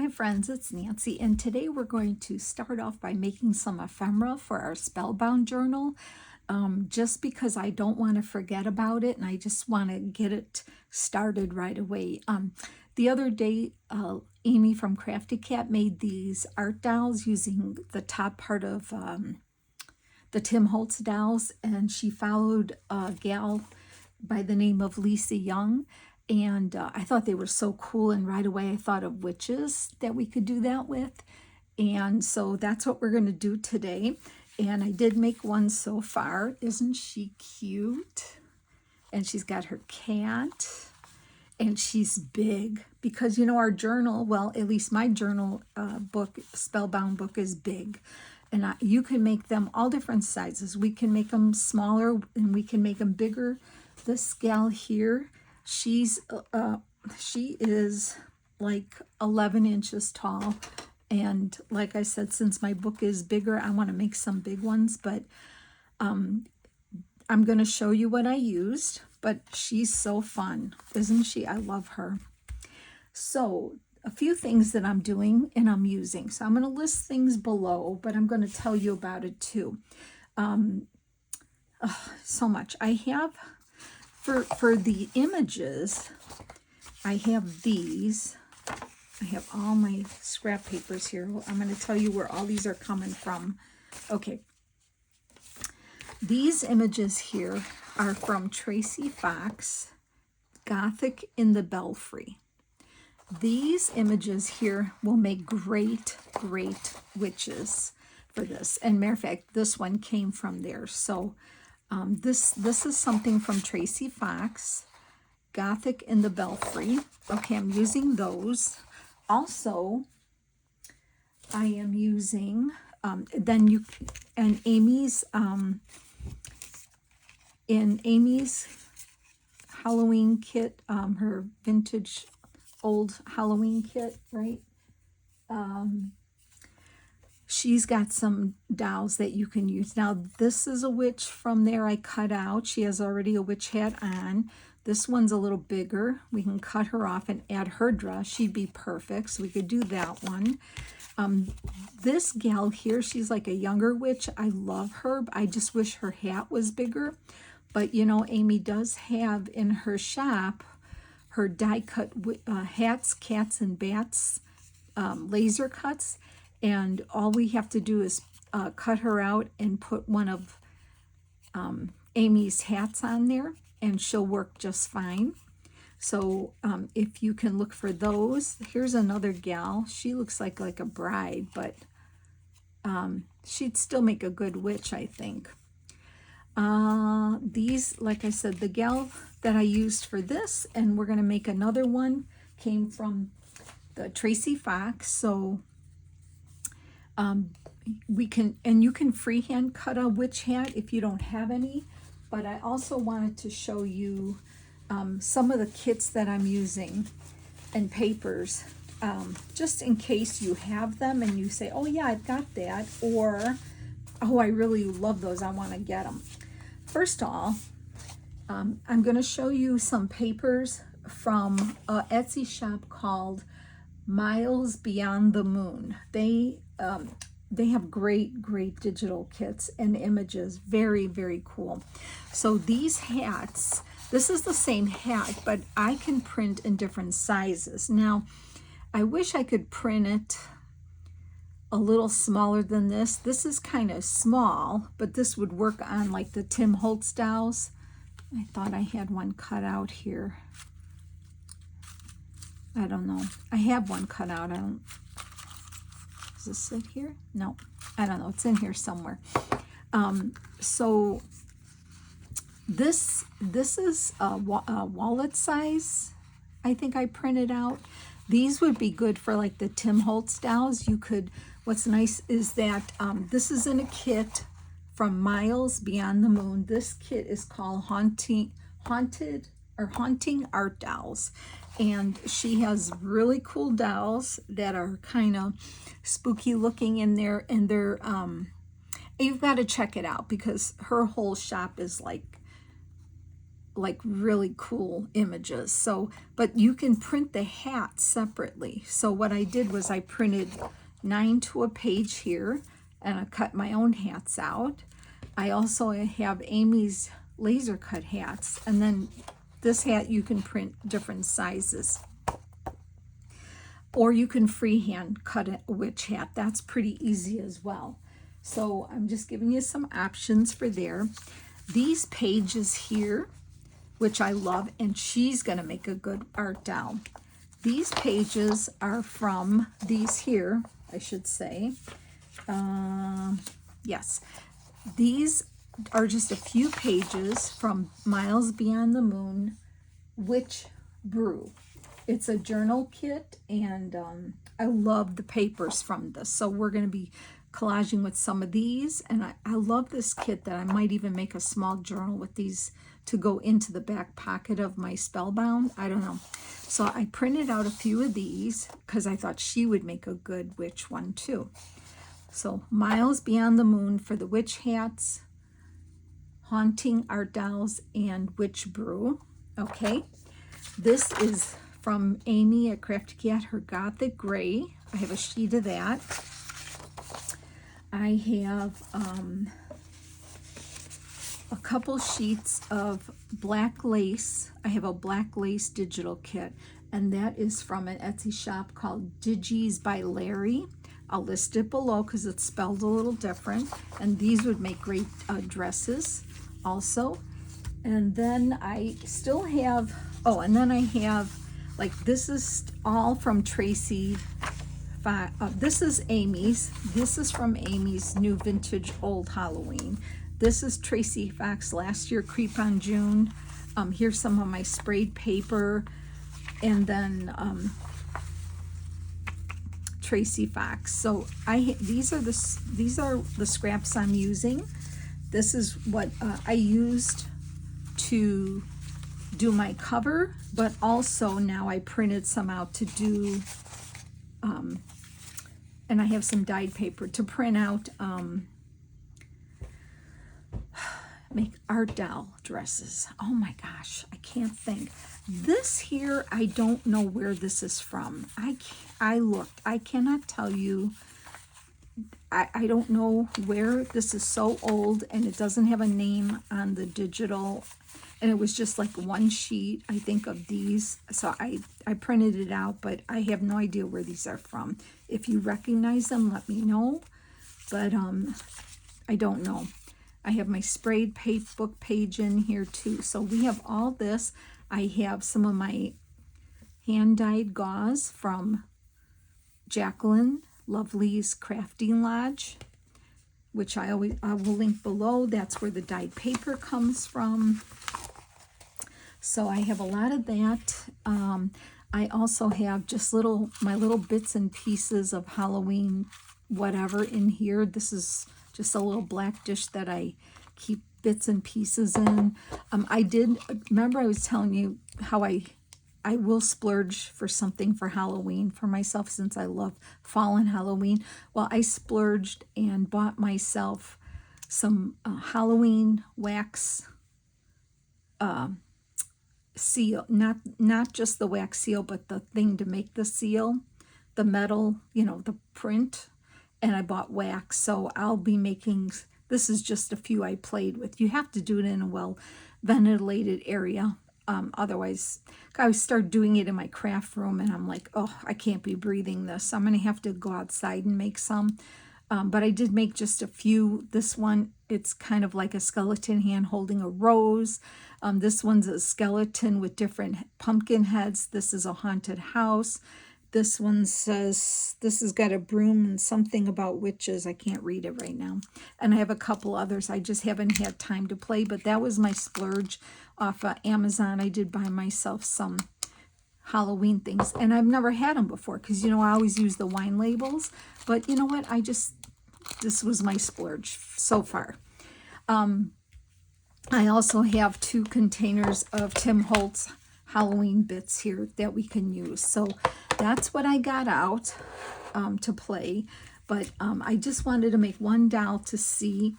Hi friends, it's Nancy, and today we're going to start off by making some ephemera for our Spellbound journal, just because I don't want to forget about it and I just want to get it started right away. The other day, Amy from Craftycat made these art dolls using the top part of the TIm Holtz dolls, and she followed a gal by the name of Lisa Young. And I thought they were so cool, and right away I thought of witches that we could do that with. And so that's what we're going to do today. And I did make one so far. Isn't she cute? And she's got her cat. And she's big. Because, you know, our journal, well, at least my journal book, Spellbound book, is big. And you can make them all different sizes. We can make them smaller and we can make them bigger. This gal here, she is like 11 inches tall, and like I said, since my book is bigger, I want to make some big ones, but I'm going to show you what I used. But she's so fun, isn't she? I love her. So a few things that I'm doing and I'm using, so I'm going to list things below, but I'm going to tell you about it too. So much I have. For the images, I have these. I have all my scrap papers here. I'm going to tell you where all these are coming from. Okay. These images here are from Tracy Fox, Gothic in the Belfry. These images here will make great witches for this. And matter of fact, this one came from there. So this is something from Tracy Fox, Gothic in the Belfry. Okay, I'm using those. Also, I am using in Amy's Halloween kit, her vintage old Halloween kit, right? She's got some dolls that you can use. Now, this is a witch from there I cut out. She has already a witch hat on. This one's a little bigger. We can cut her off and add her dress. She'd be perfect, so we could do that one. This gal here, she's like a younger witch. I love her. I just wish her hat was bigger. But, you know, Amy does have in her shop her die-cut hats, cats, and bats, laser cuts. And all we have to do is cut her out and put one of Amy's hats on there, and she'll work just fine. So if you can look for those. Here's another gal. She looks like a bride, but she'd still make a good witch, I think. These, like I said, the gal that I used for this, and we're going to make another one, came from the Tracy Fox. So you can freehand cut a witch hat if you don't have any. But I also wanted to show you some of the kits that I'm using and papers, just in case you have them and you say, oh yeah, I've got that, or oh, I really love those, I want to get them. First of all, I'm going to show you some papers from an Etsy shop called Miles Beyond the Moon. They have great digital kits and images. Very cool. So these hats, this is the same hat, but I can print in different sizes. Now, I wish I could print it a little smaller than this. This is kind of small, but this would work on like the TIm Holtz dolls. I thought I had one cut out here. I don't know. I have one cut out. Does this sit here? No, I don't know. It's in here somewhere. So this is a wallet size. I think I printed out. These would be good for like the TIm Holtz dolls. You could. What's nice is that this is in a kit from Miles Beyond the Moon. This kit is called Haunting Art Dolls. And she has really cool dolls that are kind of spooky looking in there. And they're, you've got to check it out because her whole shop is like like really cool images. So, but you can print the hat separately. So what I did was I printed 9 to a page here, and I cut my own hats out. I also have Amy's laser cut hats, and then this hat you can print different sizes. Or you can freehand cut a witch hat. That's pretty easy as well. So I'm just giving you some options for there. These pages here, which I love, and she's going to make a good art doll. These pages are from these here, I should say. Yes, these are just a few pages from Miles Beyond the Moon Witch Brew. It's a journal kit, and I love the papers from this. So we're going to be collaging with some of these, and I love this kit that I might even make a small journal with these to go into the back pocket of my Spellbound. I don't know. So I printed out a few of these because I thought she would make a good witch one too. So Miles Beyond the Moon for the witch hats, haunting art dolls, and witch brew. Okay, this is from Amy at Craftycat, her Gothic Gray. I have a sheet of that. I have a couple sheets of black lace. I have a black lace digital kit, and that is from an Etsy shop called Digis by Larry. I'll list it below because it's spelled a little different, and these would make great dresses also. And then I still have, oh, and then I have, like, this is all from Tracy. This is Amy's. This is from Amy's new vintage old Halloween. This is Tracy Fox last year, Creep on June. Here's some of my sprayed paper, and then Tracy Fox. So these are the scraps I'm using. This is what I used to do my cover, but also now I printed some out to do, and I have some dyed paper to print out, make art doll dresses. Oh my gosh, I can't think. This here, I don't know where this is from. I looked, I cannot tell you. I don't know where. This is so old, and it doesn't have a name on the digital, and it was just like one sheet, I think, of these. So I printed it out, but I have no idea where these are from. If you recognize them, let me know, but I don't know. I have my sprayed book page in here too. So we have all this. I have some of my hand-dyed gauze from Jacqueline Lovely's Crafting Lodge, which I will link below. That's where the dyed paper comes from. So I have a lot of that. I also have just my little bits and pieces of Halloween whatever in here. This is just a little black dish that I keep bits and pieces in. I did, remember I was telling you how I will splurge for something for Halloween for myself, since I love fall and Halloween. Well, I splurged and bought myself some Halloween wax seal, not just the wax seal, but the thing to make the seal, the metal, the print. And I bought wax, so I'll be making, this is just a few I played with. You have to do it in a well ventilated area. Otherwise, I started doing it in my craft room, and I'm like, oh, I can't be breathing this. I'm going to have to go outside and make some. But I did make just a few. This one, it's kind of like a skeleton hand holding a rose. This one's a skeleton with different pumpkin heads. This is a haunted house. This one says, this has got a broom and something about witches. I can't read it right now. And I have a couple others. I just haven't had time to play, but that was my splurge off of Amazon. I did buy myself some Halloween things, and I've never had them before because, I always use the wine labels. But you know what? This was my splurge so far. I also have 2 containers of TIm Holtz Halloween bits here that we can use. So that's what I got out to play. But I just wanted to make one doll to see,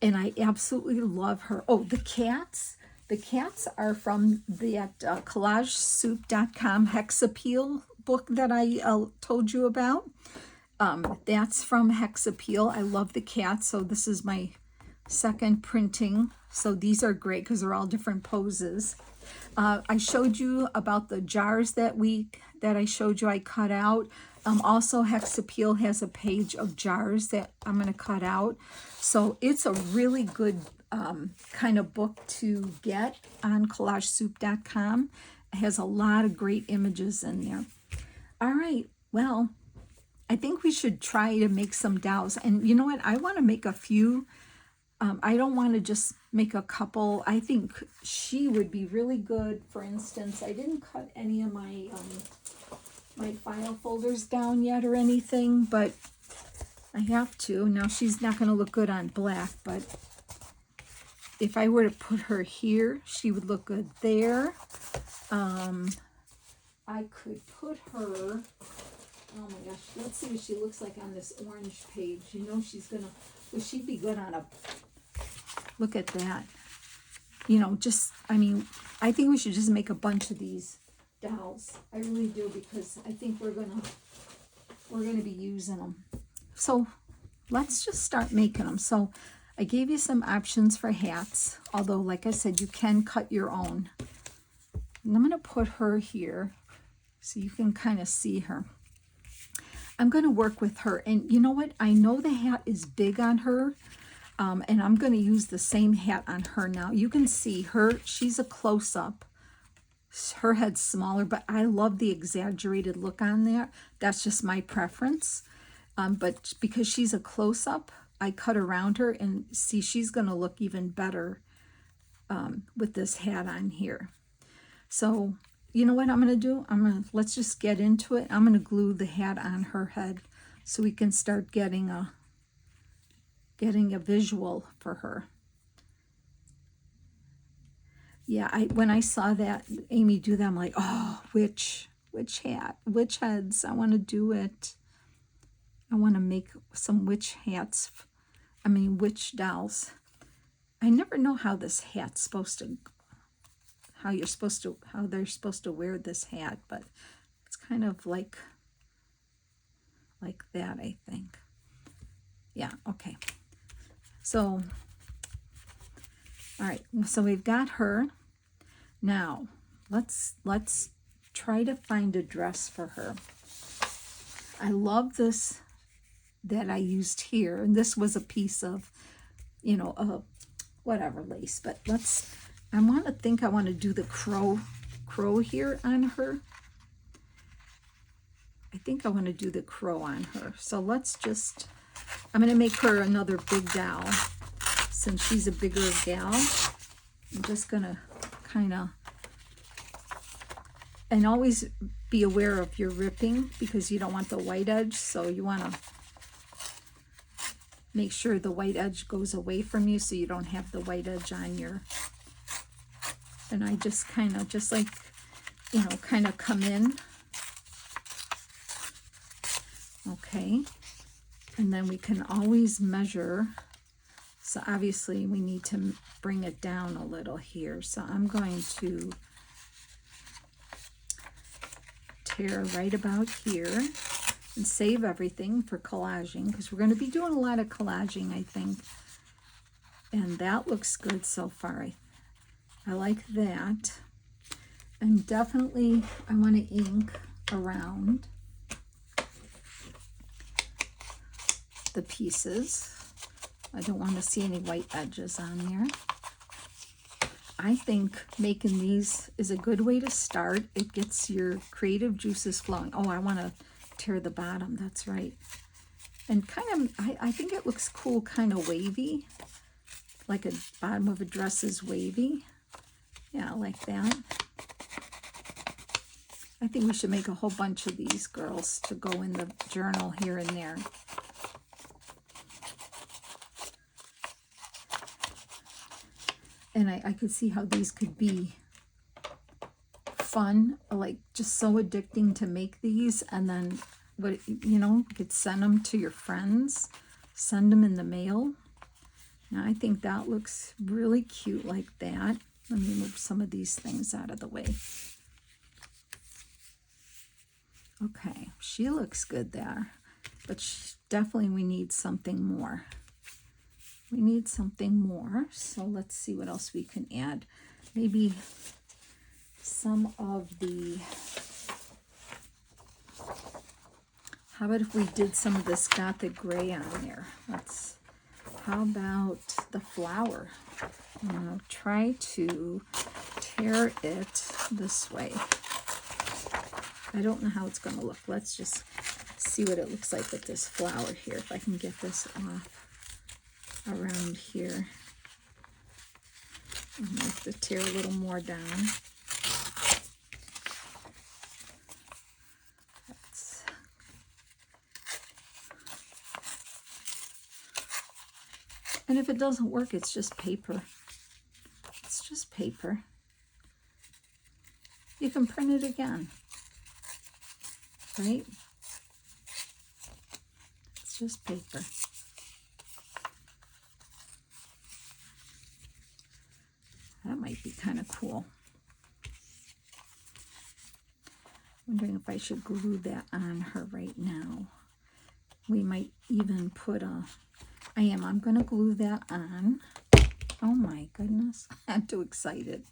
and I absolutely love her. Oh, the cats The cats are from that collagesoup.com Hex Appeal book that I told you about. That's from Hex Appeal. I love the cats, so this is my second printing. So these are great because they're all different poses. I showed you about the jars that I showed you I cut out. Also, Hex Appeal has a page of jars that I'm going to cut out. So it's a really good kind of book to get on collagesoup.com. It has a lot of great images in there. All right, well, I think we should try to make some dowels. And you know what? I want to make a few. I don't want to just make a couple. I think she would be really good. For instance, I didn't cut any of my my file folders down yet or anything, but I have to. Now, she's not going to look good on black, but if I were to put her here, she would look good there. I could put her, oh my gosh, let's see what she looks like on this orange page. You know, would she be good on a, look at that. You know, just, I mean, I think we should just make a bunch of these dolls. I really do, because I think we're gonna be using them. So let's just start making them. So I gave you some options for hats, although like I said, you can cut your own. And I'm gonna put her here so you can kind of see her. I'm gonna work with her, and you know what? I know the hat is big on her, and I'm gonna use the same hat on her now. You can see her, she's a close-up. Her head's smaller, but I love the exaggerated look on there. That's just my preference. But because she's a close-up, I cut around her, and see, she's going to look even better with this hat on here. So, you know what I'm going to do? Let's just get into it. I'm going to glue the hat on her head so we can start getting a visual for her. Yeah, when I saw that Amy do that, I'm like, oh, which hat, which heads? I want to do it. I want to make some witch hats. I mean, witch dolls. I never know how this hat's supposed to, how they're supposed to wear this hat, but it's kind of like that, I think. Yeah, okay. So, all right, so we've got her. Now, let's try to find a dress for her. I love this that I used here, and this was a piece of, you know, whatever lace, but I want to do the crow here on her. I think I want to do the crow on her. So I'm going to make her another big doll. Since she's a bigger gal, I'm just going to kind of, and always be aware of your ripping, because you don't want the white edge, so you want to make sure the white edge goes away from you so you don't have the white edge on your, and I just kind of, just like, you know, kind of come in. Okay, and then we can always measure. So obviously we need to bring it down a little here. So I'm going to tear right about here and save everything for collaging, because we're going to be doing a lot of collaging, I think. And that looks good so far. I like that. And definitely I want to ink around the pieces. I don't want to see any white edges on there. I think making these is a good way to start. It gets your creative juices flowing. Oh, I want to tear the bottom. That's right. And kind of, I think it looks cool, kind of wavy. Like a bottom of a dress is wavy. Yeah, like that. I think we should make a whole bunch of these girls to go in the journal here and there. And I could see how these could be fun, like just so addicting to make these. And then, you know, you could send them to your friends, send them in the mail. Now, I think that looks really cute like that. Let me move some of these things out of the way. Okay, she looks good there, but definitely we need something more. We need something more, so let's see what else we can add. Maybe some of the, how about if we did some of this Gothic Gray on there? How about the flower? I'm going to try to tear it this way. I don't know how it's going to look. Let's just see what it looks like with this flower here. If I can get this off around here. I'm going to have to tear a little more down. And if it doesn't work, it's just paper. It's just paper. You can print it again, right? It's just paper. That might be kind of cool. Wondering if I should glue that on her right now. We might even put a, I'm going to glue that on. Oh my goodness, I'm too excited.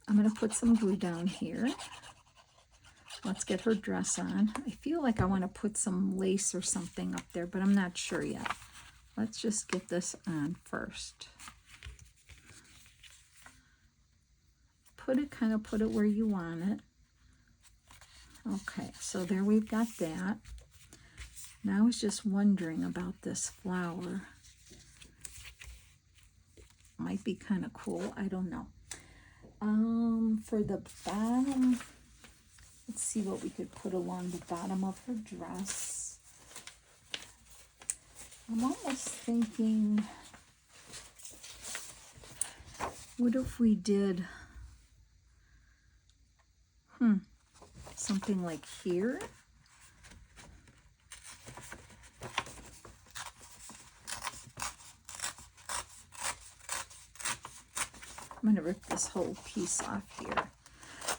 I'm going to put some glue down here. Let's get her dress on. I feel like I want to put some lace or something up there, but I'm not sure yet. Let's just get this on first. Kind of put it where you want it. Okay, so there we've got that. Now I was just wondering about this flower. Might be kind of cool. I don't know. For the bottom, let's see what we could put along the bottom of her dress. I'm almost thinking, what if we did something like here? I'm going to rip this whole piece off here.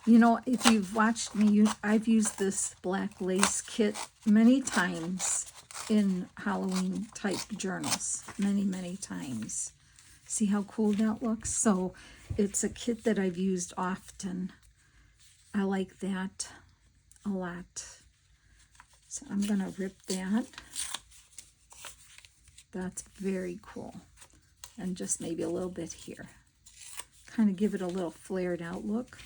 You know, if you've watched me, I've used this black lace kit many times in Halloween type journals. Many, many times. See how cool that looks? So it's a kit that I've used often. I like that a lot. So I'm going to rip that. That's very cool. And just maybe a little bit here. Kind of give it a little flared out look.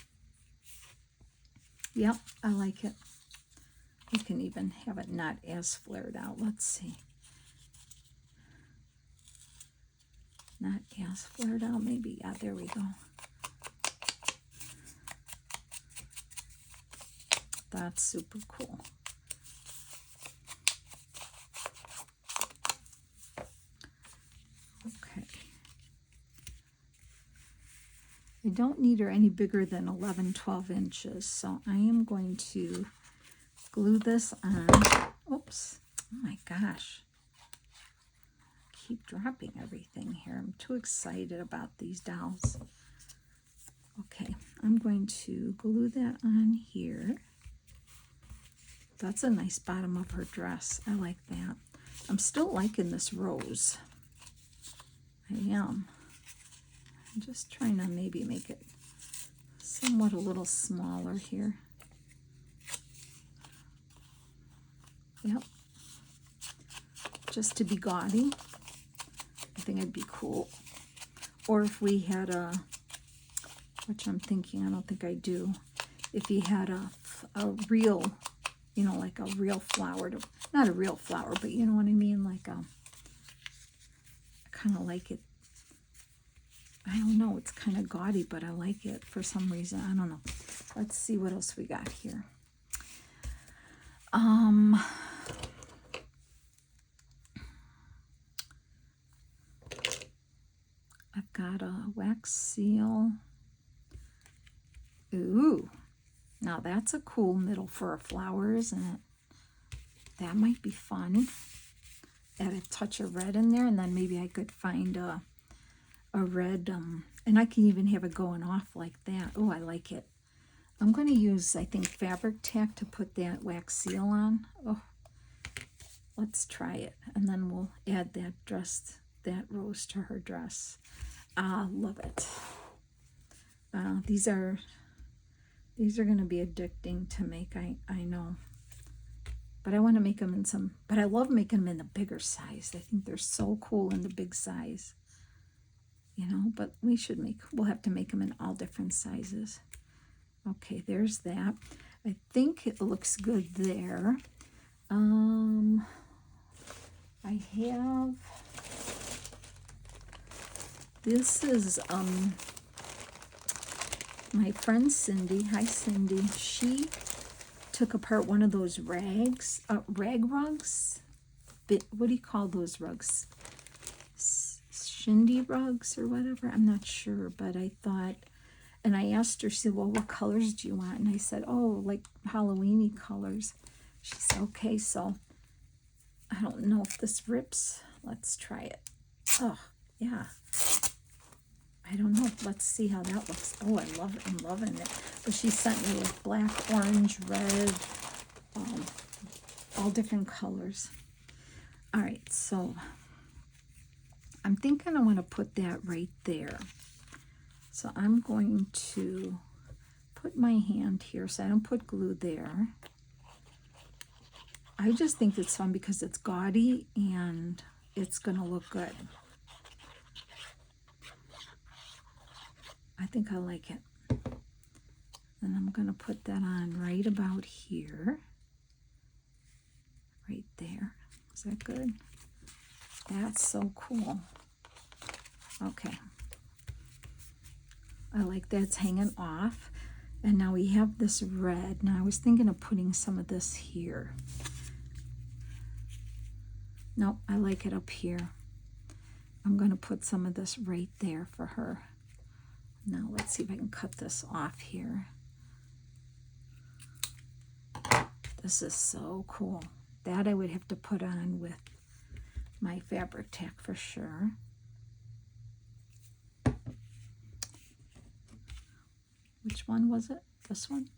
Yep, I like it. You can even have it not as flared out. Let's see. Not as flared out, maybe. Yeah, there we go. That's super cool. Okay. I don't need her any bigger than 11-12 inches, so I am going to glue this on. Oops. Oh my gosh. I keep dropping everything here. I'm too excited about these dolls. Okay, I'm going to glue that on here. That's a nice bottom of her dress. I like that. I'm still liking this rose. I am. I'm just trying to maybe make it somewhat a little smaller here. Yep. Just to be gaudy. I think it'd be cool. Or if we had a, which I'm thinking, I don't think I do, if you had a real, you know, like a real flower, not a real flower, but you know what I mean, like I kind of like it. I don't know, it's kind of gaudy, but I like it for some reason. I don't know. Let's see what else we got here. I've got a wax seal. Ooh, now that's a cool middle for a flower, isn't it? That might be fun. Add a touch of red in there, and then maybe I could find a red And I can even have it going off like that. Oh, I like it. I'm going to use, I think, fabric tack to put that wax seal on. Oh, let's try it. And then we'll add that dress, that rose to her dress. Ah, love it. These are going to be addicting to make, I know. But I want to make them in some, but I love making them in the bigger size. I think they're so cool in the big size. You know, but we'll have to make them in all different sizes. Okay, there's that. I think it looks good there. I have, this is my friend Cindy. Hi Cindy. She took apart one of those rag rugs. What do you call those rugs? Shindy rugs or whatever. I'm not sure, but I thought, and I asked her, she said, well, what colors do you want? And I said, oh, like Halloween-y colors. She said, okay, so I don't know if this rips. Let's try it. Oh, yeah. I don't know. Let's see how that looks. Oh, I love it. I'm loving it. But she sent me with black, orange, red, all different colors. All right, so I'm thinking I want to put that right there. So I'm going to put my hand here so I don't put glue there. I just think it's fun because it's gaudy and it's going to look good. I think I like it. And I'm going to put that on right about here. Right there. Is that good? That's so cool. Okay. I like that. It's hanging off. And now we have this red. Now I was thinking of putting some of this here. Nope, I like it up here. I'm going to put some of this right there for her. Now let's see if I can cut this off here. This is so cool. That I would have to put on with my fabric tack for sure. Which one was it? This one?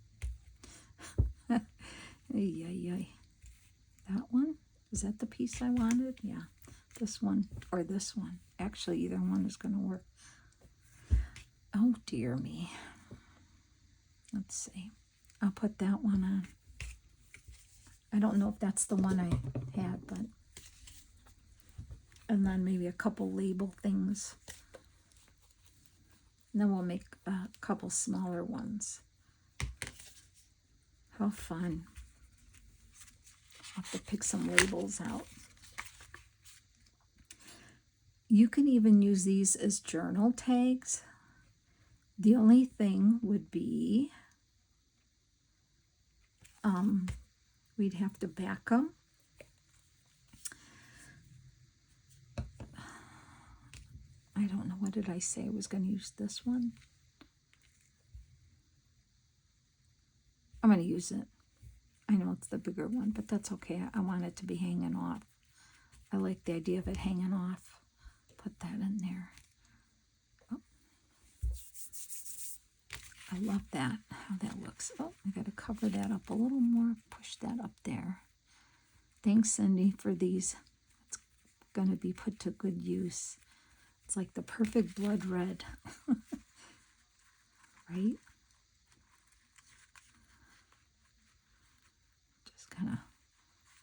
Ay, ay, ay. That one? Is that the piece I wanted? Yeah. This one or this one. Actually, either one is going to work. Oh, dear me. Let's see. I'll put that one on. I don't know if that's the one I had, but... And then maybe a couple label things. And then we'll make a couple smaller ones. How fun. I'll have to pick some labels out. You can even use these as journal tags. The only thing would be we'd have to back them. I don't know, what did I say? I was going to use this one. I'm going to use it. I know it's the bigger one, but that's okay. I want it to be hanging off. I like the idea of it hanging off. Put that in there. Oh. I love that, how that looks. Oh, I got to cover that up a little more. Push that up there. Thanks, Cindy, for these. It's going to be put to good use. It's like the perfect blood red. Right? Just kind of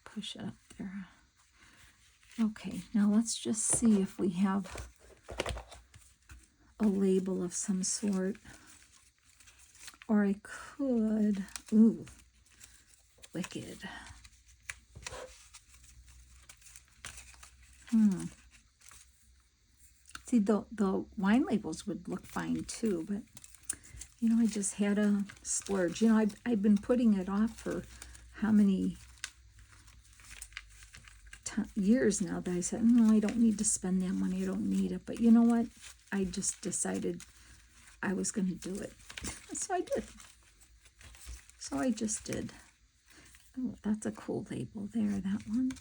push it up there. Okay, now let's just see if we have a label of some sort. Or I could, ooh, wicked. See, the wine labels would look fine too, but, you know, I just had a splurge. You know, I've been putting it off for how many years now that I said, no, I don't need to spend that money. I don't need it. But you know what? I just decided I was going to do it. So I did. So I just did. Oh, that's a cool label there, that one.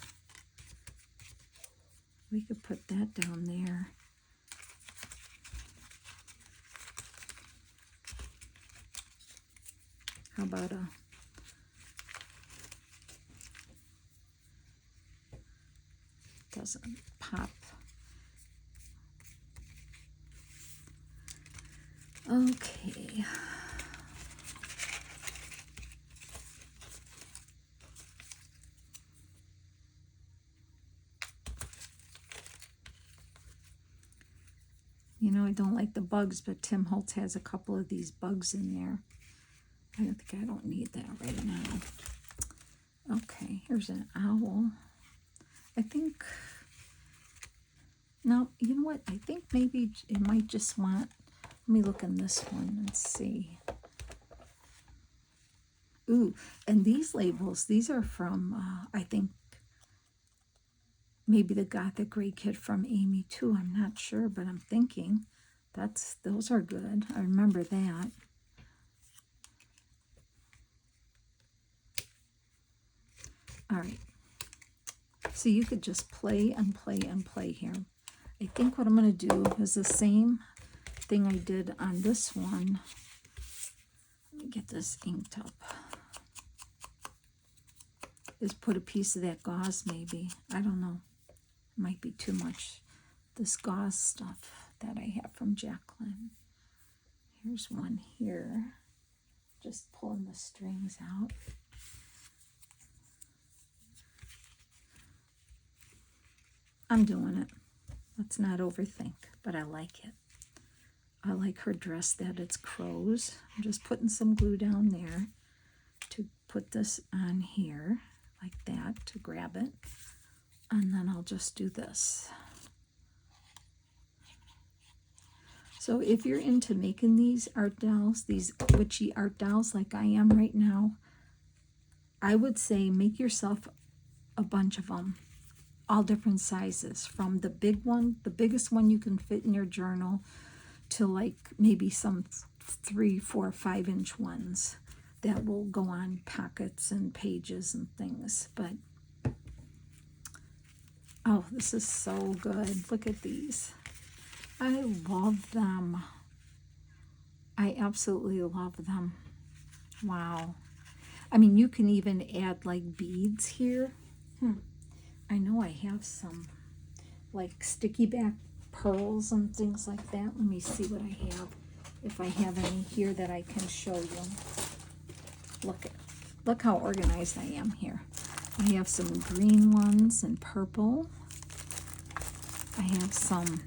We could put that down there. How about a... Doesn't pop. Okay. You know, I don't like the bugs, but TIm Holtz has a couple of these bugs in there. I don't need that right now. Okay, here's an owl. I think, no, you know what? I think maybe it might just want, let me look in this one and see. Ooh, and these labels, these are from, I think, maybe the Gothic Gray kit from Amy too. I'm not sure, but I'm thinking those are good. I remember that. All right. So you could just play and play and play here. I think what I'm going to do is the same thing I did on this one. Let me get this inked up. Is put a piece of that gauze maybe. I don't know. Might be too much. This gauze stuff that I have from Jacqueline. Here's one here. Just pulling the strings out. I'm doing it. Let's not overthink, but I like it. I like her dress that it's crows. I'm just putting some glue down there to put this on here like that to grab it. And then I'll just do this. So if you're into making these art dolls, these witchy art dolls like I am right now, I would say make yourself a bunch of them, all different sizes, from the big one, the biggest one you can fit in your journal, to like maybe some 3, 4, 5-inch ones that will go on pockets and pages and things. But oh, this is so good. Look at these. I love them. I absolutely love them. Wow. I mean, you can even add like beads here. I know I have some like sticky back pearls and things like that. Let me see what I have. If I have any here that I can show you. Look how organized I am here. I have some green ones and purple. I have some,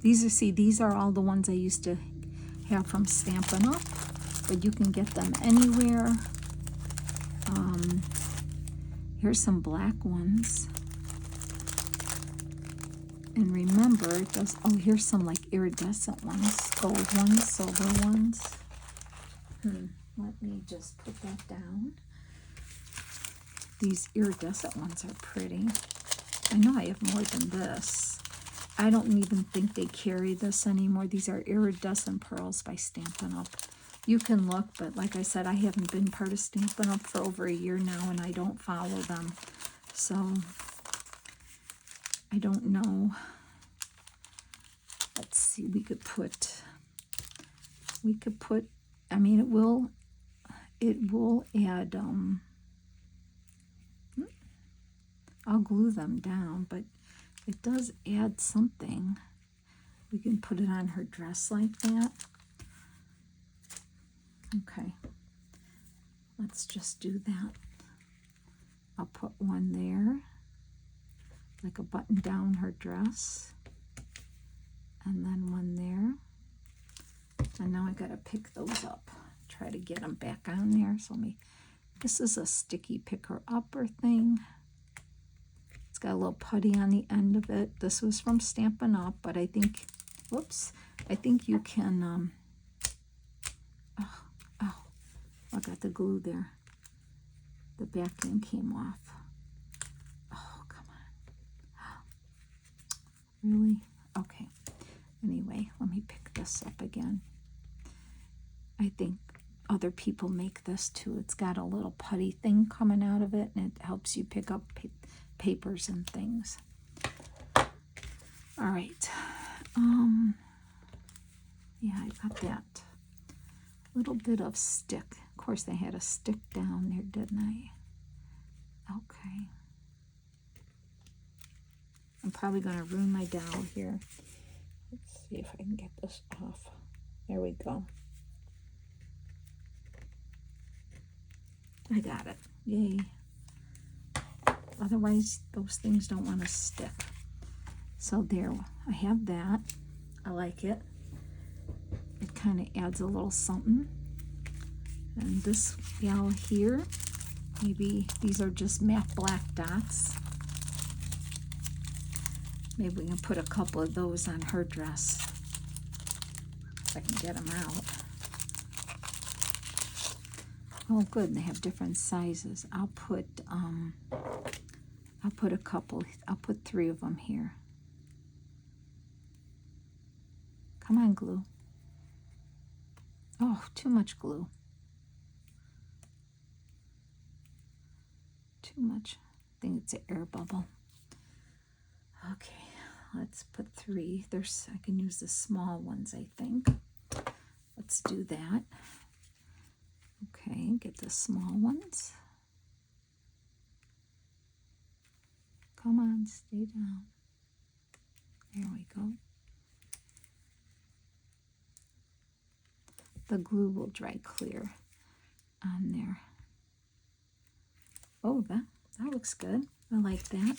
these are all the ones I used to have from Stampin' Up, but you can get them anywhere. Here's some black ones. And remember, it does, oh, here's some like iridescent ones, gold ones, silver ones. Let me just put that down. These iridescent ones are pretty. I know I have more than this. I don't even think they carry this anymore. These are iridescent pearls by Stampin' Up. You can look, but like I said, I haven't been part of Stampin' Up for over a year now, and I don't follow them. So I don't know. Let's see, we could put, I mean, it will add, I'll glue them down, but it does add something. We can put it on her dress like that. Okay, let's just do that. I'll put one there, like a button down her dress, and then one there. And now I gotta pick those up, try to get them back on there. So this is a sticky picker upper thing. It's got a little putty on the end of it. This was from Stampin' Up, but I think, whoops, I think you can, I got the glue there. The backing came off. Oh, come on. Really? Okay. Anyway, let me pick this up again. I think other people make this too. It's got a little putty thing coming out of it, and it helps you pick up papers and things. All right. Yeah, I got that little bit of stick course I had a stick down there, didn't I? Okay. I'm probably going to ruin my dowel here. Let's see if I can get this off. There we go. I got it. Yay. Otherwise, those things don't want to stick. So there, I have that. I like it. It kind of adds a little something. And this gal here, maybe these are just matte black dots. Maybe we can put a couple of those on her dress. If I can get them out. Oh, good, they have different sizes. I'll put a couple. I'll put 3 of them here. Come on, glue. Oh, too much glue. Too much. I think it's an air bubble. Okay, let's put 3. I can use the small ones, I think. Let's do that. Okay, get the small ones. Come on, stay down. There we go. The glue will dry clear on there. Oh, that looks good. I like that.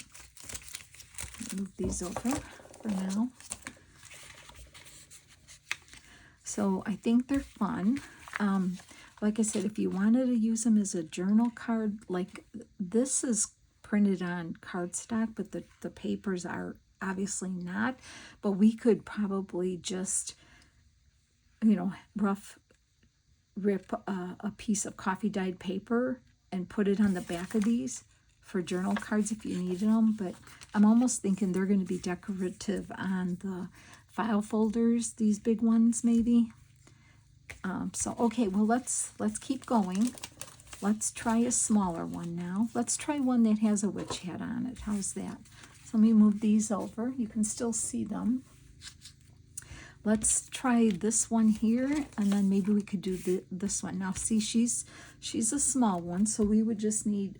Move these over for now. So I think they're fun. Like I said, if you wanted to use them as a journal card, like this is printed on cardstock, but the papers are obviously not. But we could probably just, rip a piece of coffee dyed paper and put it on the back of these for journal cards if you needed them. But I'm almost thinking they're going to be decorative on the file folders, these big ones maybe. So okay, well let's keep going. Let's try a smaller one now. Let's try one that has a witch hat on it. How's that? So let me move these over. You can still see them. Let's try this one here, and then maybe we could do this one. Now see, she's a small one, so we would just need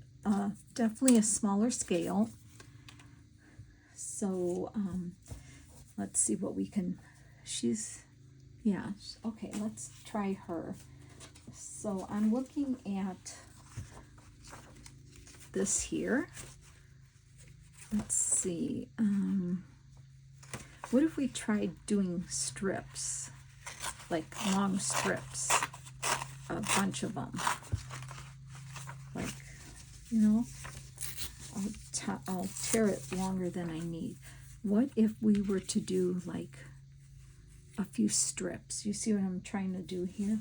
definitely a smaller scale. So let's see what we can, yeah, okay, let's try her. So I'm looking at this here. Let's see, what if we tried doing strips, like long strips, a bunch of them, like, I'll tear it longer than I need. What if we were to do like a few strips? You see what I'm trying to do here?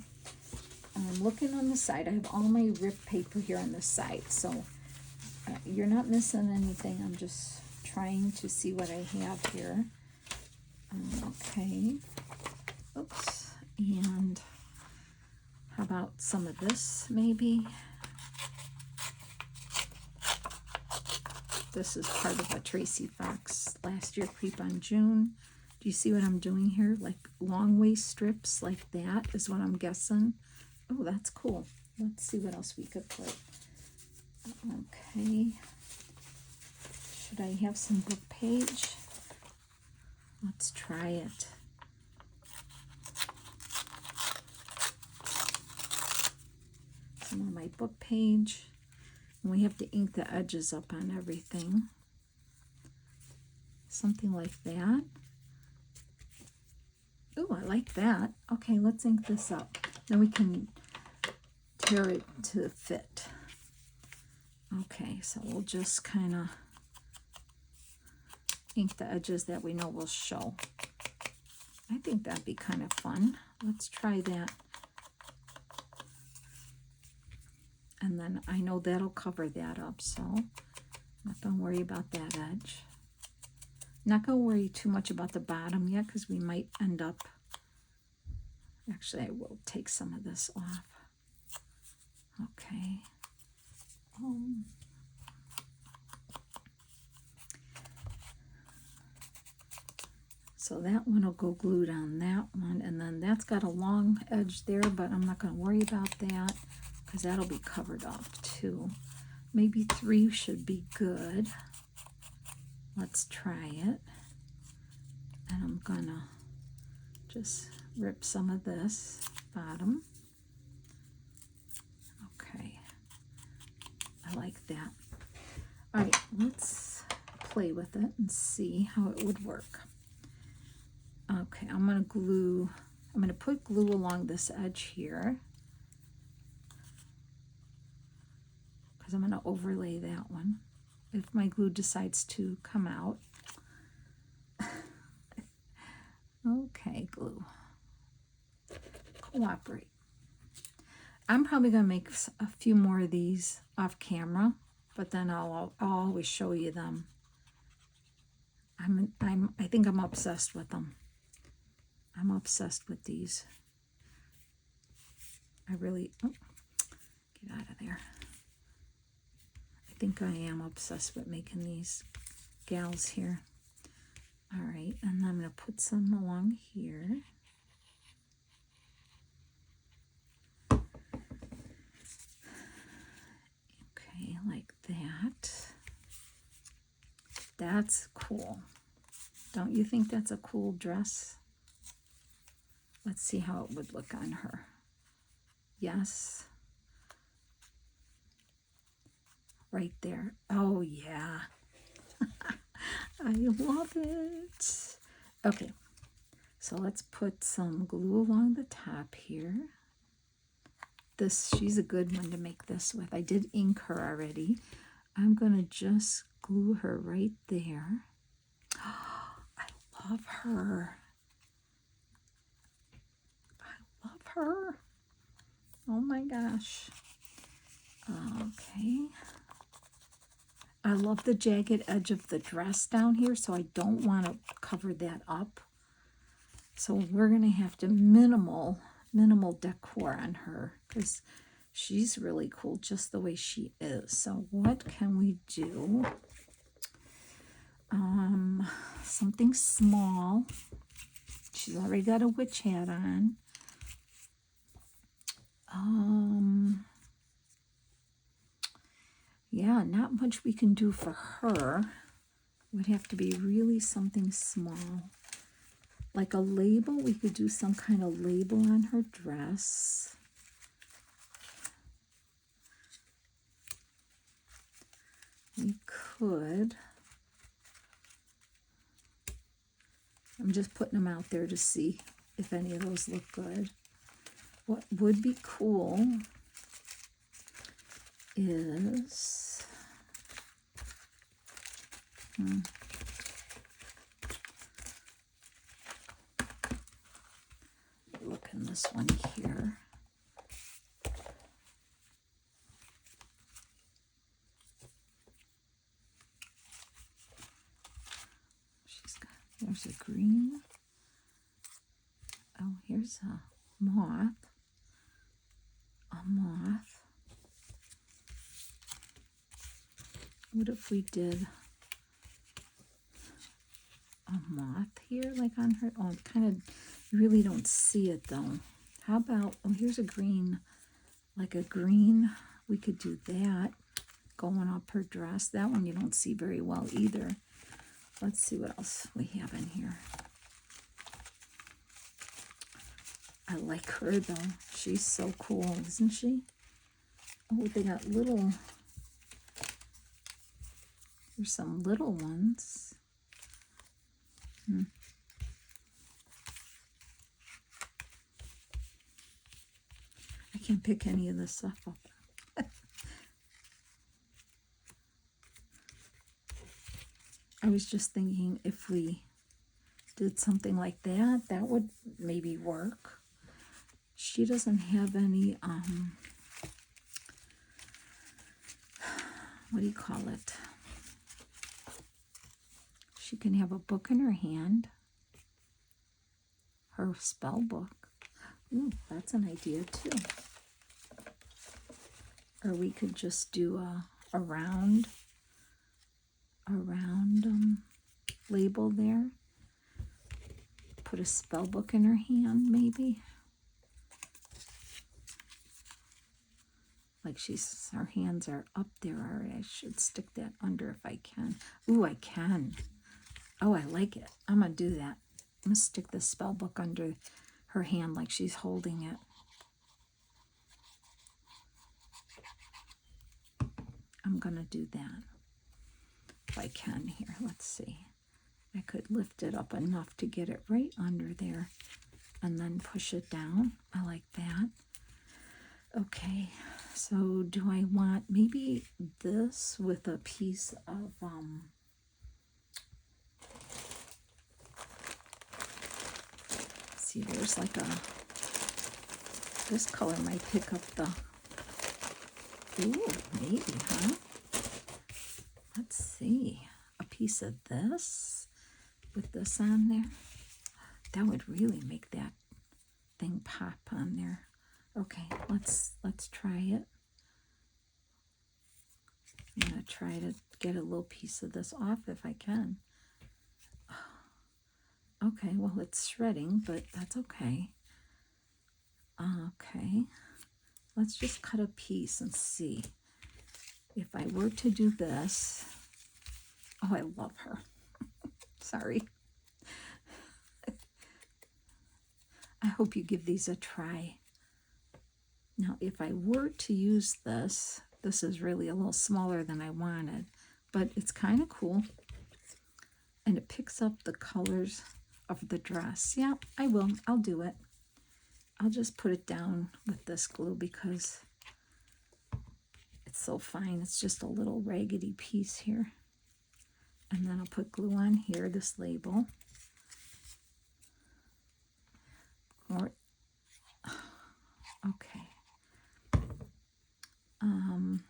I'm looking on the side. I have all my ripped paper here on the side, so you're not missing anything. I'm just trying to see what I have here. Okay. Oops. And how about some of this maybe? This is part of a Tracy Fox last year creep on June. Do you see what I'm doing here? Like long waist strips like that is what I'm guessing. Oh, that's cool. Let's see what else we could put. Okay. Should I have some book page? Let's try it. Some of my book page. And we have to ink the edges up on everything. Something like that. Oh, I like that. Okay, let's ink this up. Then we can tear it to fit. Okay, so we'll just kind of ink the edges that we know will show. I think that'd be kind of fun. Let's try that. And then I know that'll cover that up, so I'm not going to worry about that edge. Not going to worry too much about the bottom yet, because we might end up, actually I will take some of this off. Okay. So that one will go glued on that one, and then that's got a long edge there, but I'm not going to worry about that. because that'll be covered up too. Maybe 3 should be good. Let's try it. And I'm gonna just rip some of this bottom. Okay, I like that. All right, let's play with it and see how it would work. Okay, I'm gonna put glue along this edge here, because I'm gonna overlay that one if my glue decides to come out. Okay, glue, cooperate. I'm probably gonna make a few more of these off camera, but then I'll always show you them. I think I'm obsessed with them. I'm obsessed with these. I really, oh, get out of there. I think I am obsessed with making these gals here. All right, and I'm going to put some along here. Okay, like that. That's cool. Don't you think that's a cool dress? Let's see how it would look on her. Yes. Right there. Oh, yeah. I love it. Okay, so let's put some glue along the top here. She's a good one to make this with. I did ink her already. I'm going to just glue her right there. Oh, I love her. I love her. Oh my gosh. Okay. I love the jagged edge of the dress down here, so I don't want to cover that up. So we're going to have to minimal decor on her, because she's really cool just the way she is. So what can we do? Something small. She's already got a witch hat on. Yeah, not much we can do for her. It would have to be really something small. Like a label, we could do some kind of label on her dress. We could. I'm just putting them out there to see if any of those look good. What would be cool is look in this one here. There's a green. Oh, here's a moth. A moth. What if we did a moth here, like on her? Oh, kind of, you really don't see it though. How about, oh, here's a green, like a green. We could do that going up her dress. That one you don't see very well either. Let's see what else we have in here. I like her though. She's so cool, isn't she? Oh, they got little, there's some little ones. I can't pick any of this stuff up. I was just thinking if we did something like that, that would maybe work. She doesn't have any, what do you call it? She can have a book in her hand. Her spell book. Ooh, that's an idea too. Or we could just do a round label there. Put a spell book in her hand, maybe. like her hands are up there already. I should stick that under if I can. Ooh, I can. Oh, I like it. I'm going to do that. I'm going to stick the spell book under her hand like she's holding it. I'm going to do that if I can here. Let's see. I could lift it up enough to get it right under there and then push it down. I like that. Okay, so do I want maybe this with a piece of, see, there's like this color might pick up the, ooh, maybe, huh? Let's see, a piece of this with this on there. That would really make that thing pop on there. Okay, let's try it. I'm gonna try to get a little piece of this off if I can. Okay, well, it's shredding, but that's okay. Okay, let's just cut a piece and see. If I were to do this, oh, I love her. Sorry. I hope you give these a try. Now, if I were to use this, this is really a little smaller than I wanted, but it's kind of cool. And it picks up the colors of the dress. Yeah, I will. I'll do it. I'll just put it down with this glue because it's so fine. It's just a little raggedy piece here. And then I'll put glue on here, this label. Or, okay. I'm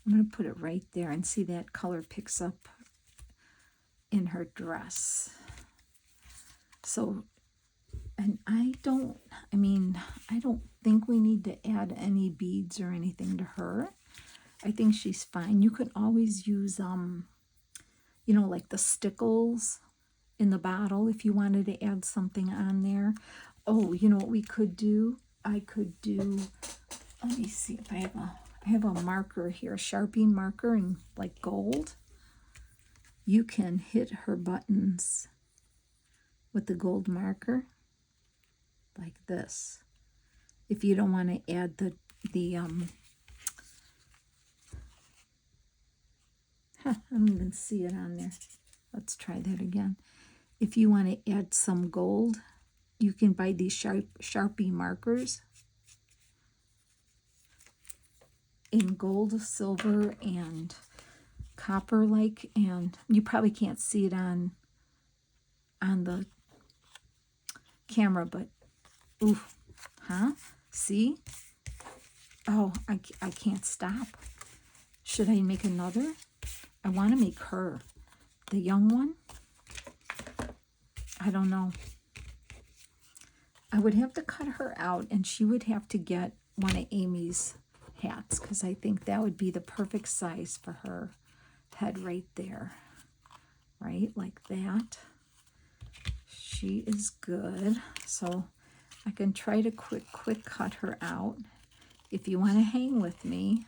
going to put it right there and see that color picks up in her dress. So, and I don't think we need to add any beads or anything to her. I think she's fine. You could always use, you know, like the stickles in the bottle if you wanted to add something on there. Oh, you know what we could do? I could do, let me see if I have a marker here, a Sharpie marker in like gold. You can hit her buttons with the gold marker like this. If you don't want to add the I don't even see it on there. Let's try that again. If you want to add some gold, you can buy these Sharpie markers in gold, silver, and copper like, and you probably can't see it on the camera, but ooh, huh? See? Oh, I can't stop. Should I make another? I want to make her, the young one. I don't know. I would have to cut her out, and she would have to get one of Amy's hats, because I think that would be the perfect size for her head right there. Right, like that. She is good. So I can try to quick cut her out. If you want to hang with me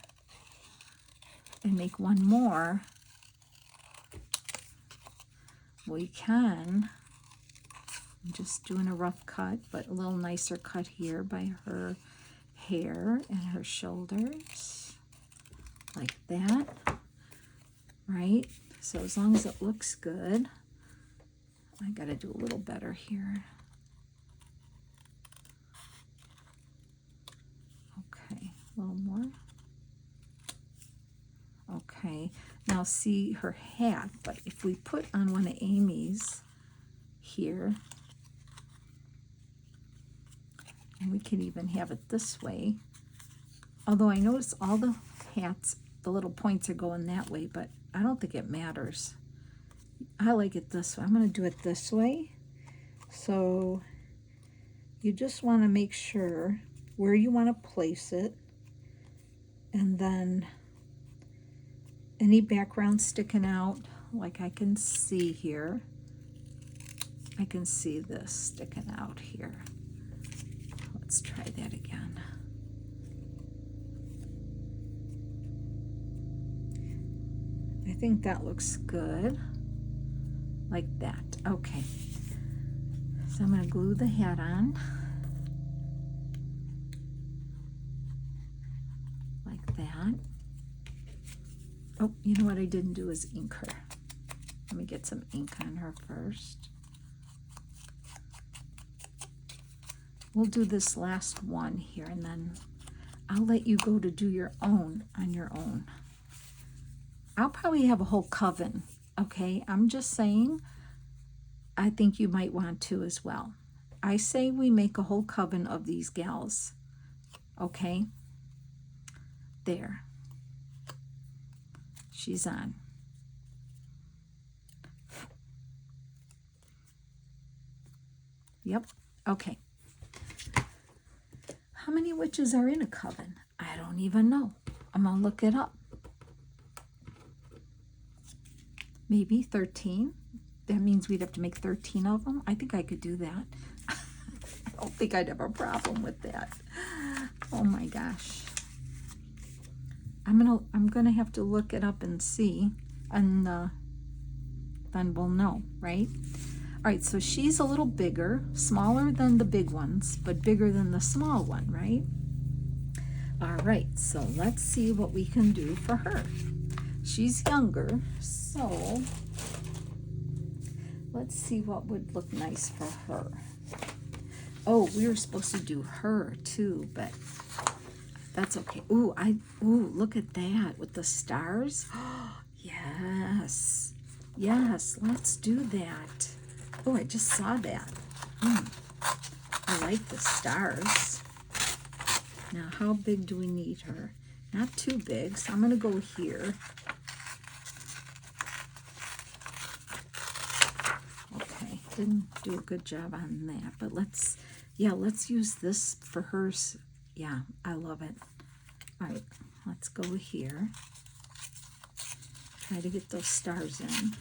and make one more, we can. I'm just doing a rough cut, but a little nicer cut here by her hair and her shoulders, like that, right? So as long as it looks good, I gotta do a little better here. Okay, a little more. Okay, now see her hat, but if we put on one of Amy's here, and we can even have it this way, although I notice all the hats, the little points are going that way, but I don't think it matters. I like it this way. I'm going to do it this way. So you just want to make sure where you want to place it, and then any background sticking out, like I can see here. I can see this sticking out here. Let's try that again. I think that looks good. Like that. Okay. So I'm going to glue the hat on. Like that. Oh, you know what I didn't do is ink her. Let me get some ink on her first. We'll do this last one here, and then I'll let you go to do your own on your own. I'll probably have a whole coven, okay? I'm just saying, I think you might want to as well. I say we make a whole coven of these gals, okay? There. She's on. Yep, okay. How many witches are in a coven? I don't even know. I'm gonna look it up. Maybe 13. That means we'd have to make 13 of them. I think I could do that. I don't think I'd have a problem with that. Oh my gosh. I'm gonna have to look it up and see, and then we'll know, right? All right, so she's a little bigger, smaller than the big ones, but bigger than the small one, right? All right, so let's see what we can do for her. She's younger, so let's see what would look nice for her. Oh, we were supposed to do her too, but that's okay. Ooh, look at that with the stars. Yes, yes, let's do that. Oh, I just saw that. I like the stars. Now, how big do we need her? Not too big, so I'm going to go here. Okay, didn't do a good job on that, but let's use this for hers. Yeah, I love it. All right, let's go here. Try to get those stars in.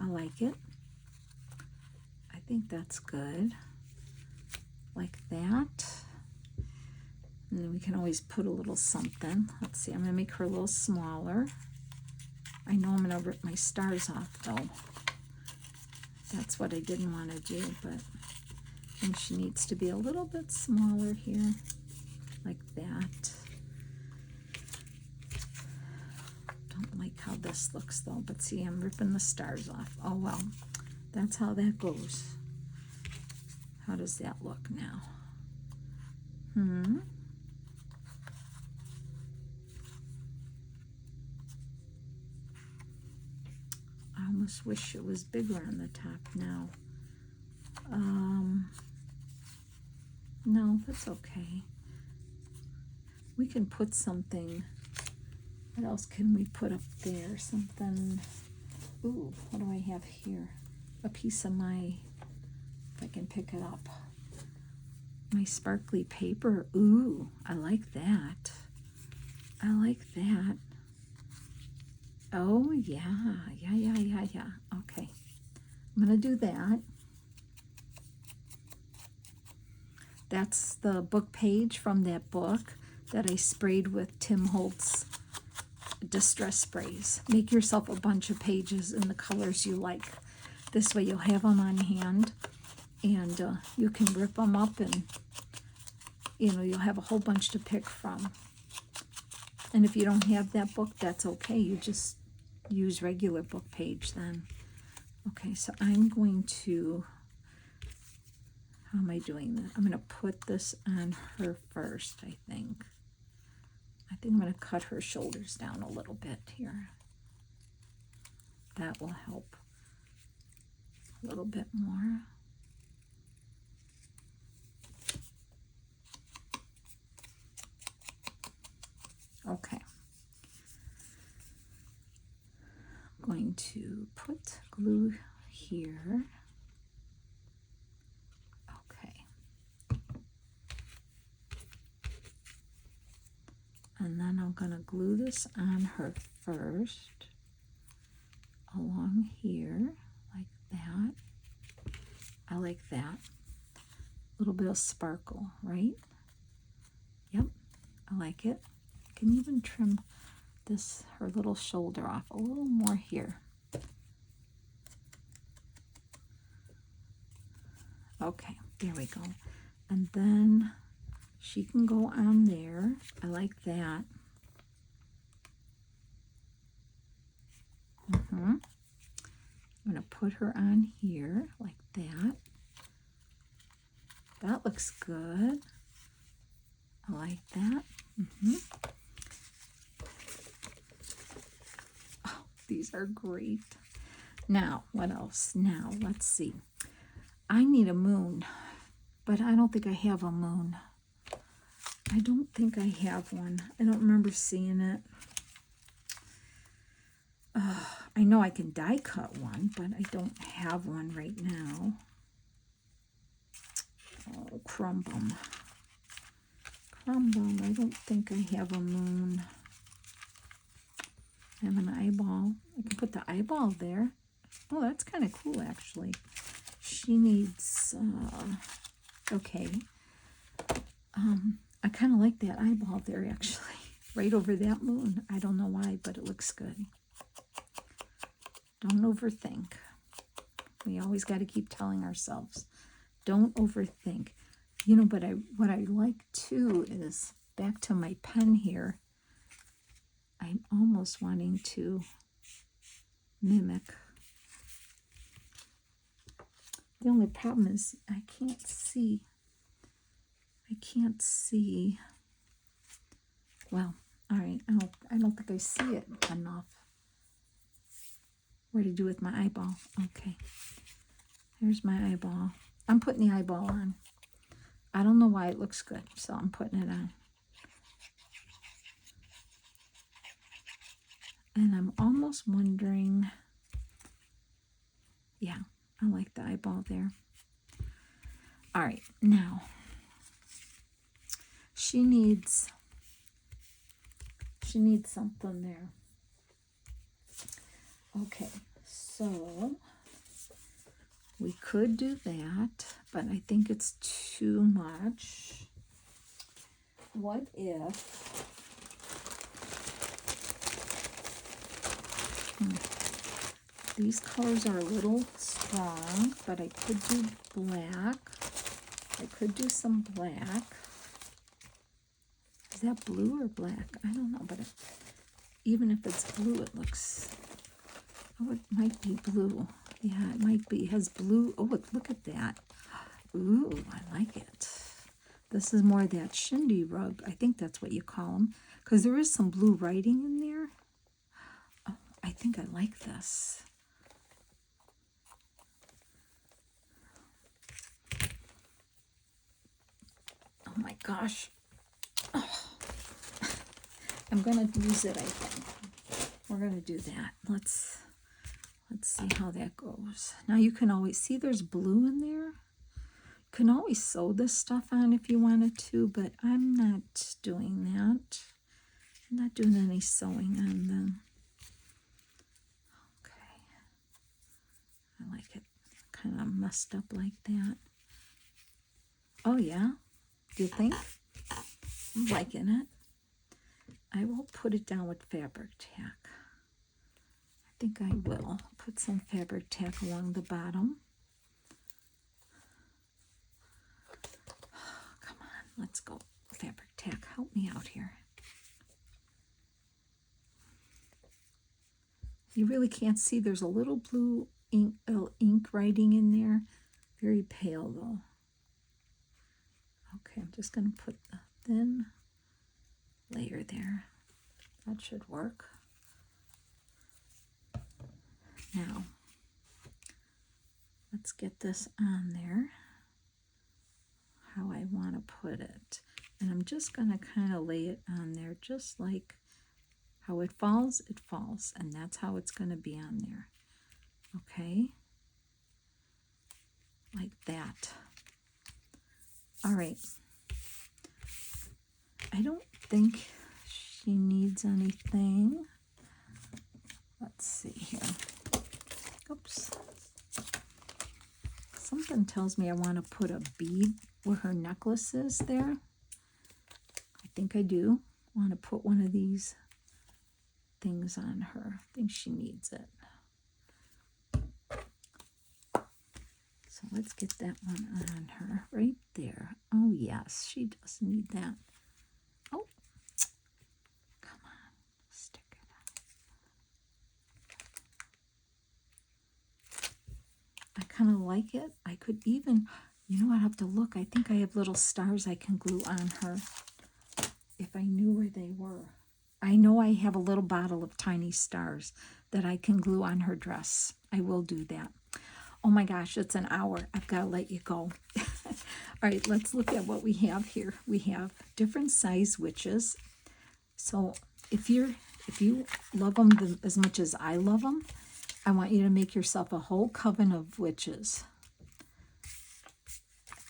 I like it. I think that's good. Like that. And then we can always put a little something. Let's see, I'm going to make her a little smaller. I know I'm going to rip my stars off, though. That's what I didn't want to do, but I think she needs to be a little bit smaller here. Like that. Don't like how this looks, though, but see, I'm ripping the stars off. Oh, well, that's how that goes. How does that look now? I almost wish it was bigger on the top now. No, that's okay. We can put something. What else can we put up there? Something. Ooh, what do I have here? A piece of my, if I can pick it up, my sparkly paper. Ooh, I like that. I like that. Oh, yeah. Okay. I'm going to do that. That's the book page from that book that I sprayed with TIm Holtz Distress Sprays. Make yourself a bunch of pages in the colors you like. This way you'll have them on hand, and you can rip them up, and you'll have a whole bunch to pick from. And if you don't have that book, that's okay. You just use regular book page then. Okay, so I'm going to, how am I doing this? I'm going to put this on her first, I think. I'm going to cut her shoulders down a little bit here. That will help a little bit more. Okay. I'm going to put glue here. Okay. And glue this on her first, along here, like that. I like that. A little bit of sparkle, right? Yep, I like it. I can even trim this, her little shoulder off a little more here. Okay, there we go. And then she can go on there. I like that. I'm going to put her on here like that. That looks good. I like that. Oh, these are great. Now, what else? Now, let's see. I need a moon, but I don't think I have a moon. I don't think I have one. I don't remember seeing it. I know I can die cut one, but I don't have one right now. Oh, Crumbum. Crumbum, I don't think I have a moon. I have an eyeball. I can put the eyeball there. Oh, that's kind of cool, actually. She needs, okay. I kind of like that eyeball there, actually. Right over that moon. I don't know why, but it looks good. Don't overthink. We always got to keep telling ourselves, don't overthink. You know, but what I like too is, back to my pen here, I'm almost wanting to mimic. The only problem is I can't see. Well, all right, I don't think I see it enough. What to do with my eyeball? Okay, here's my eyeball. I'm putting the eyeball on. I don't know why it looks good, so I'm putting it on. And I'm almost wondering, yeah, I like the eyeball there. All right, now she needs something there. Okay, so we could do that, but I think it's too much. What if these colors are a little strong, but I could do black. I could do some black. Is that blue or black? I don't know, but even if it's blue, it looks, oh, it might be blue. Yeah, it might be. It has blue. Oh, look at that. Ooh, I like it. This is more that shindy rug. I think that's what you call them, because there is some blue writing in there. Oh, I think I like this. Oh my gosh. Oh. I'm going to use it, I think. We're going to do that. Let's see how that goes. Now you can always see there's blue in there. You can always sew this stuff on if you wanted to, but I'm not doing that. I'm not doing any sewing on them. Okay. I like it kind of messed up like that. Oh yeah? Do you think? I'm liking it. I will put it down with fabric tack. I think I will put some fabric tack along the bottom. Come on, let's go. Fabric tack, help me out here. You really can't see. There's a little blue ink writing in there. Very pale though. Okay, I'm just going to put the thin layer there. That should work. Now, let's get this on there how I want to put it. And I'm just going to kind of lay it on there just like how it falls, and that's how it's going to be on there. Okay? Like that. All right. I don't think she needs needs anything. Let's see here. Oops. Something tells me I want to put a bead where her necklace is there. I think I do. I want to put one of these things on her. I think she needs it. So let's get that one on her right there. Oh yes, she does need that. Oh, come on, stick it on. I kind of like it. I could even, you know, I'd have to look. I think I have little stars I can glue on her if I knew where they were. I know I have a little bottle of tiny stars that I can glue on her dress. I will do that. Oh my gosh, it's an hour. I've got to let you go. All right, let's look at what we have here. We have different size witches. So if you love them as much as I love them, I want you to make yourself a whole coven of witches.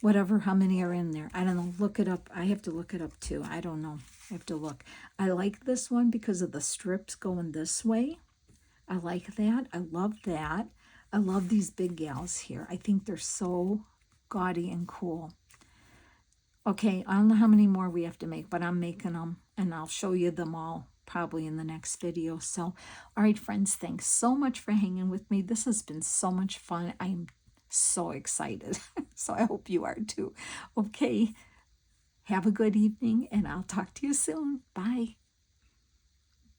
Whatever, how many are in there. I don't know. Look it up. I have to look it up too. I don't know. I have to look. I like this one because of the strips going this way. I like that. I love that. I love these big gals here. I think they're so gaudy and cool. Okay, I don't know how many more we have to make, but I'm making them, and I'll show you them all probably in the next video. So, all right, friends, thanks so much for hanging with me. This has been so much fun. I'm so excited. So I hope you are too. Okay, have a good evening, and I'll talk to you soon. Bye.